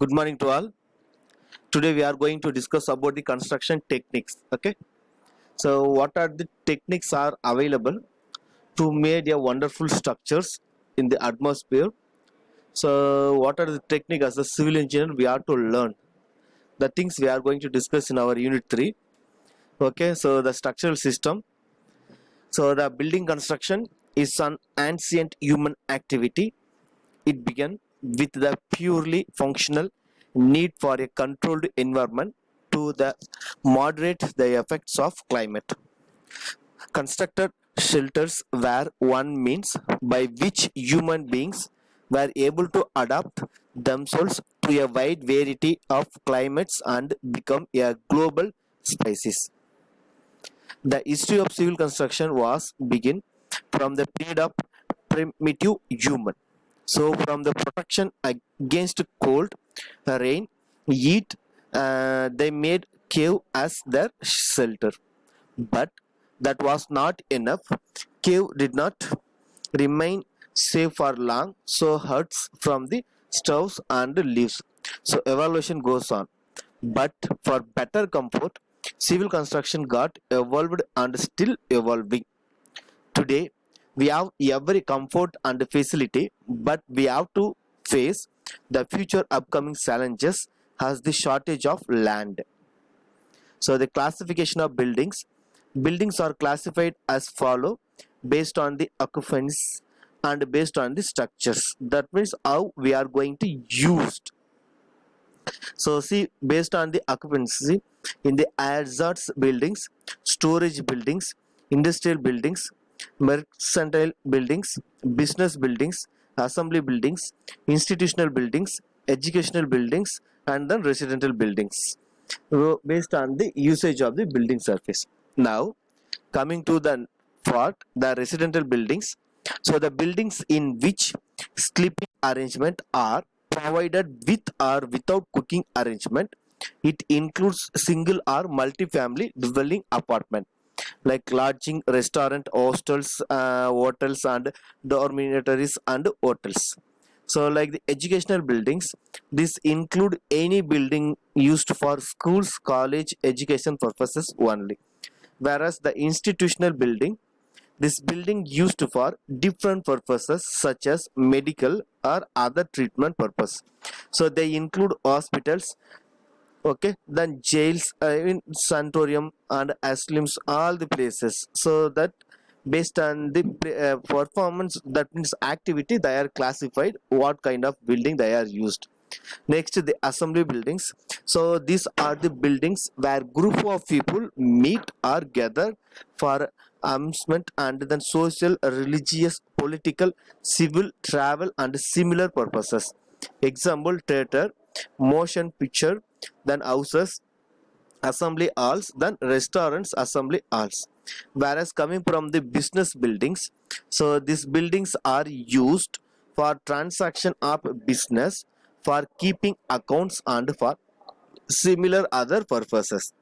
Good morning to all. Today we are going to discuss about the construction techniques. Okay. So what are the techniques are available to make a wonderful structures in the atmosphere? So what are the technique as a civil engineer we are to learn? The things we are going to discuss in our unit 3. Okay. So the structural system. So the building construction is an ancient human activity. It began with the purely functional need for a controlled environment to the moderate the effects of climate. Constructed shelters were one means by which human beings were able to adapt themselves to a wide variety of climates and become a global species. The history of civil construction was begin from the period of primitive human. So from the protection against cold, rain, heat, they made cave as their shelter. But that was not enough. Cave did not remain safe for long, so huts from the stoves and leaves. So evaluation goes on. But for better comfort, civil construction got evolved and still evolving. Today, we have every comfort and facility, but we have to face the future upcoming challenges as the shortage of land. So the classification of buildings. Buildings are classified as follow based on the occupants and based on the structures. That means how we are going to use. So see, based on the occupancy in the hazards buildings, storage buildings, industrial buildings, mercantile buildings, business buildings, assembly buildings, institutional buildings, educational buildings, and then residential buildings. Based on the usage of the building surface. Now, coming to the part, the residential buildings. So the buildings in which sleeping arrangement are provided with or without cooking arrangement. It includes single or multi-family dwelling apartment like lodging, restaurant, hostels, hotels, and dormitories and hotels. So like the educational buildings, this include any building used for schools, college, education purposes only. Whereas the institutional building, this building used for different purposes such as medical or other treatment purpose. So they include hospitals, okay, then jails, in sanatorium and asylums, all the places. So that based on the performance, that means activity, they are classified what kind of building they are used. Next, the assembly buildings. So these are the buildings where group of people meet or gather for amusement and then social, religious, political, civil, travel, and similar purposes. Example: theater, motion picture, then houses, assembly halls, then restaurants, assembly halls. Whereas coming from the business buildings, so these buildings are used for transaction of business, for keeping accounts, and for similar other purposes.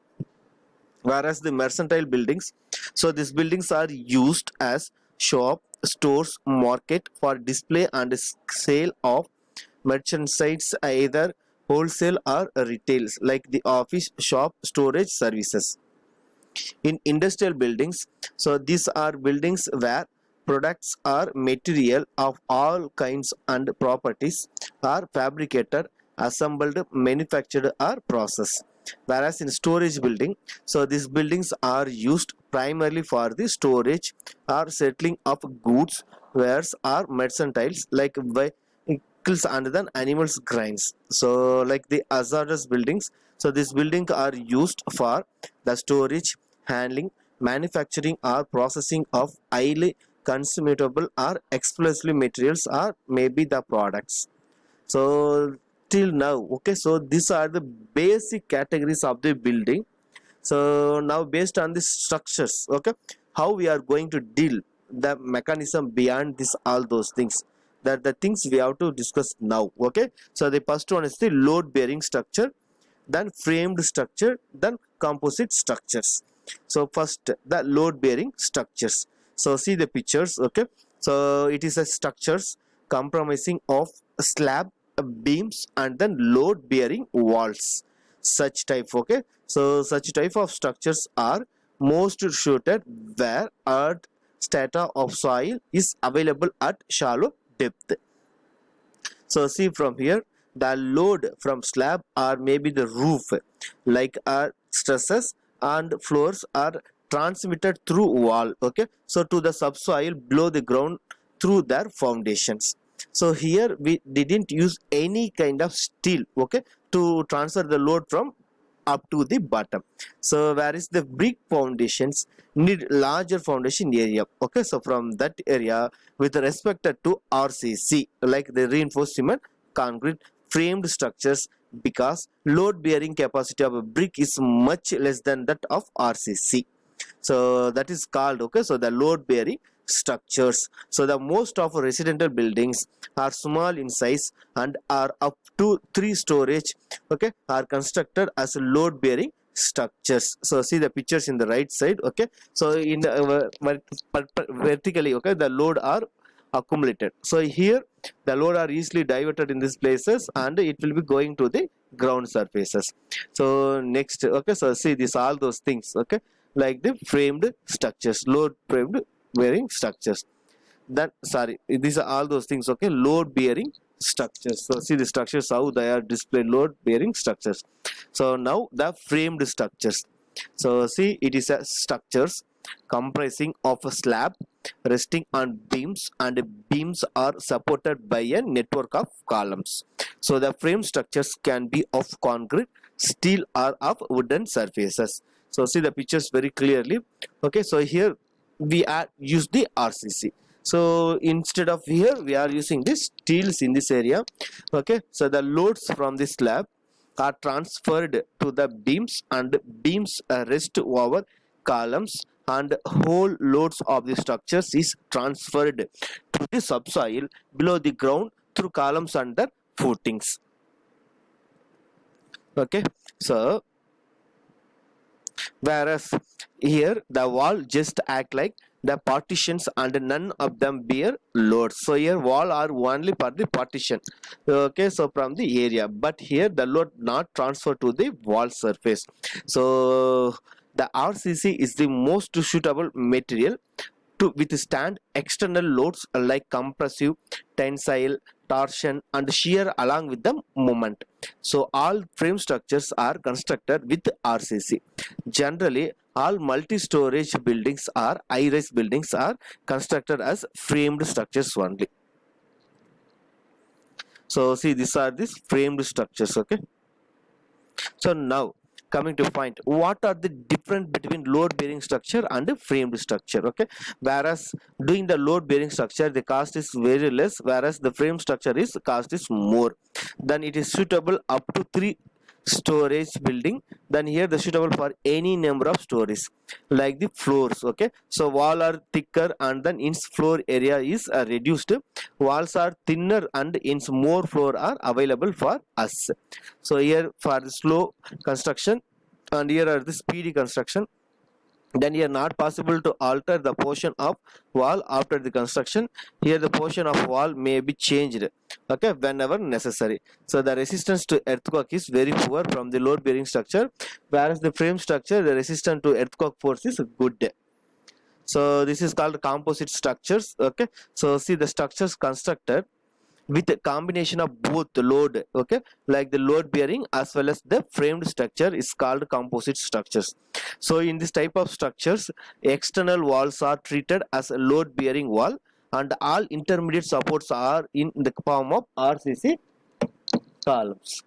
Whereas the mercantile buildings, so these buildings are used as shop, stores, market for display and sale of merchandise, either wholesale or retails, like the office, shop, storage services. In industrial buildings, so these are buildings where products or material of all kinds and properties are fabricated, assembled, manufactured, or processed. Whereas in storage building, so these buildings are used primarily for the storage or settling of goods, wares, or merchandiles like vehicles and then animals grains. So like the hazardous buildings, so these buildings are used for the storage, handling, manufacturing, or processing of highly consumable or explosive materials, or maybe the products. So till now, okay, so these are the basic categories of the building. So now based on the structures, okay, how we are going to deal the mechanism beyond this, all those things, that the things we have to discuss now. Okay, so the first one is the load bearing structure, then framed structure, then composite structures. So first the load bearing structures. So see the pictures, okay. So it is a structures comprising of slab, beams and then load bearing walls. Such type, okay, so such type of structures are most suited where earth strata of soil is available at shallow depth. So see from here, the load from slab or maybe the roof, like stresses and floors are transmitted through wall, okay, so to the subsoil below the ground through their foundations. So here we didn't use any kind of steel, okay, to transfer the load from up to the bottom. So whereas the brick foundations need larger foundation area, okay, so from that area with respect to RCC, like the reinforced cement concrete framed structures, because load bearing capacity of a brick is much less than that of RCC. So that is called, okay, so the load bearing structures. So the most of residential buildings are small in size and are up to 3 storage, okay, are constructed as load bearing structures. So see the pictures in the right side, okay, so in the vertically, okay, the load are accumulated. So here the load are easily diverted in these places and it will be going to the ground surfaces. So next, okay, so see this all those things, okay, like the framed structures, load framed bearing structures. Then sorry, these are all those things, okay, load bearing structures. So see the structures how they are displayed, load bearing structures. So now the framed structures. So see it is a structures comprising of a slab resting on beams, and beams are supported by a network of columns. So the frame structures can be of concrete, steel or of wooden surfaces. So see the pictures very clearly, okay, so here we are use the RCC. So instead of here we are using the steels in this area, okay, so the loads from this slab are transferred to the beams and beams rest over columns, and whole loads of the structures is transferred to the subsoil below the ground through columns under footings, okay. So whereas here the wall just act like the partitions and none of them bear loads. So here wall are only for the partition, okay, so from the area, but here the load not transferred to the wall surface. So the RCC is the most suitable material to withstand external loads like compressive, tensile, torsion and shear along with the moment. So all frame structures are constructed with RCC. Generally all multi-storage buildings or high-rise buildings are constructed as framed structures only. So see these are these framed structures, okay. So now coming to point, what are the difference between load bearing structure and framed structure, okay. Whereas doing the load bearing structure the cost is very less, whereas the frame structure is cost is more. Then it is suitable up to 3 storage building. Then here the suitable for any number of stories, like the floors, okay. So wall are thicker and then its floor area is reduced, walls are thinner and its more floor are available for us. So here for the slow construction and here are the speedy construction. Then here not possible to alter the portion of wall after the construction. Here the portion of wall may be changed, okay, whenever necessary. So the resistance to earthquake is very poor from the load bearing structure, whereas the frame structure the resistance to earthquake force is good. So this is called composite structures, okay. So see the structures constructed with a combination of both the load, okay, like the load bearing as well as the framed structure is called composite structures. So in this type of structures external walls are treated as a load bearing wall and all intermediate supports are in the form of RCC columns,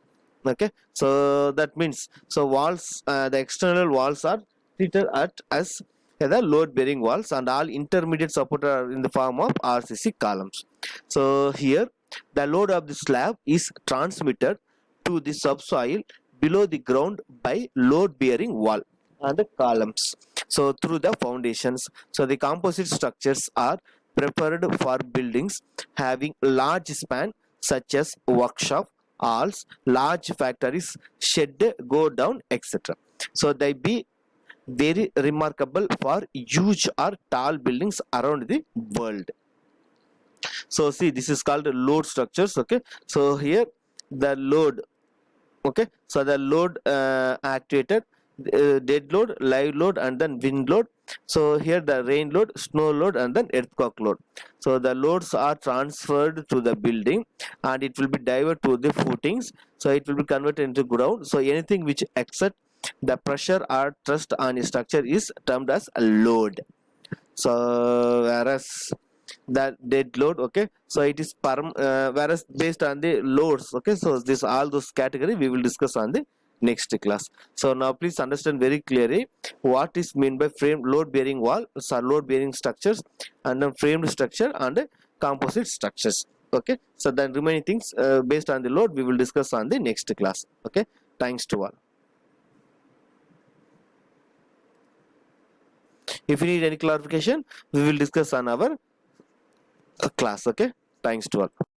okay. So that means so walls the external walls are treated as the load bearing walls and all intermediate support are in the form of RCC columns. So here the load of the slab is transmitted to the subsoil below the ground by load bearing wall and the columns, so through the foundations. So the composite structures are preferred for buildings having large span such as workshop, halls, large factories, shed, go down, etc. So they be very remarkable for huge or tall buildings around the world. So see this is called load structures, okay. So here the load. Okay, so the load actuated, dead load, live load, and then wind load. So here the rain load, snow load, and then earthquake load. So the loads are transferred to the building and it will be diverted to the footings, so it will be converted into ground. So anything which exceeds the pressure or thrust on a structure is termed as a load. So whereas that dead load, okay, so it is whereas based on the loads, okay, so this all those category we will discuss on the next class. So now please understand very clearly what is meant by frame load bearing wall, so load bearing structures, and then framed structure and composite structures. Okay, so then remaining things based on the load we will discuss on the next class. Okay, thanks to all. If you need any clarification, we will discuss on our class. Okay, thanks to all.